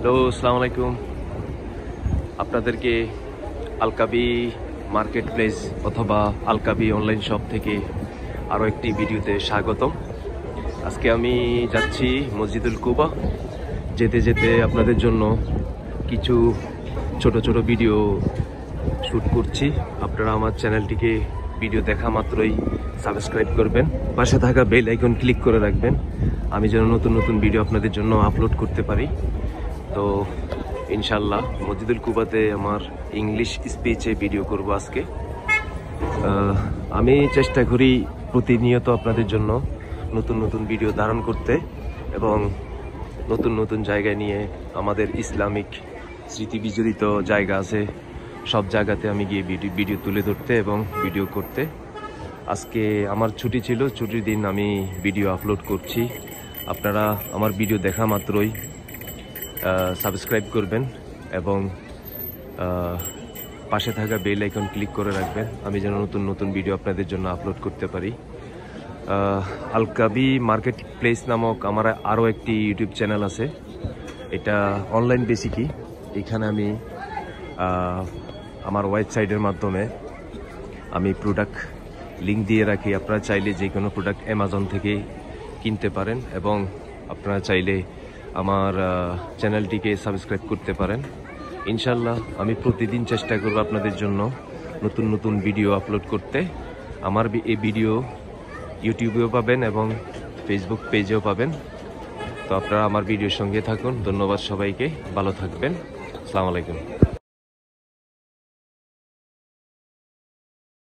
Hello, আসসালামু আলাইকুম। আপনাদেরকে আলকাবি মার্কেট প্লেস অথবা আলকাবি অনলাইন শপ থেকে আরও একটি ভিডিওতে স্বাগতম। আজকে আমি যাচ্ছি মসজিদুল কুবা। যেতে যেতে আপনাদের জন্য কিছু ছোট ছোট ভিডিও শ্যুট করছি। আপনারা আমার চ্যানেলটিকে ভিডিও দেখা মাত্রই সাবস্ক্রাইব করবেন, পাশে থাকা বেল আইকন ক্লিক করে রাখবেন, আমি যেন নতুন নতুন ভিডিও আপনাদের জন্য আপলোড করতে পারি। তো ইনশাল্লাহ মসজিদুল কুবাতে আমার ইংলিশ স্পিচে ভিডিও করব আজকে। আমি চেষ্টা করি প্রতিনিয়ত আপনাদের জন্য নতুন নতুন ভিডিও ধারণ করতে এবং নতুন নতুন জায়গায় নিয়ে আমাদের ইসলামিক স্মৃতি বিজড়িত জায়গা আছে, সব জায়গাতে আমি গিয়ে ভিডিও তুলে ধরতে এবং ভিডিও করতে। আজকে আমার ছুটি ছিল, ছুটির দিন আমি ভিডিও আপলোড করছি। আপনারা আমার ভিডিও দেখা মাত্রই সাবস্ক্রাইব করবেন এবং পাশে থাকা বেল আইকন ক্লিক করে রাখবেন, আমি যেন নতুন নতুন ভিডিও আপনাদের জন্য আপলোড করতে পারি। আলকাবি মার্কেট প্লেস নামক আমার আরও একটি ইউটিউব চ্যানেল আছে, এটা অনলাইন বেসিকই। এখানে আমি আমার ওয়েবসাইটের মাধ্যমে আমি প্রোডাক্ট লিঙ্ক দিয়ে রাখি। আপনারা চাইলে যে কোনো প্রোডাক্ট অ্যামাজন থেকে কিনতে পারেন এবং আপনারা চাইলে আমার চ্যানেলটিকে সাবস্ক্রাইব করতে পারেন। ইনশাল্লাহ আমি প্রতিদিন চেষ্টা করব আপনাদের জন্য নতুন নতুন ভিডিও আপলোড করতে। আমার এই ভিডিও ইউটিউবেও পাবেন এবং ফেসবুক পেজেও পাবেন। তো আপনারা আমার ভিডিওর সঙ্গে থাকুন। ধন্যবাদ সবাইকে, ভালো থাকবেন। আসসালামু আলাইকুম।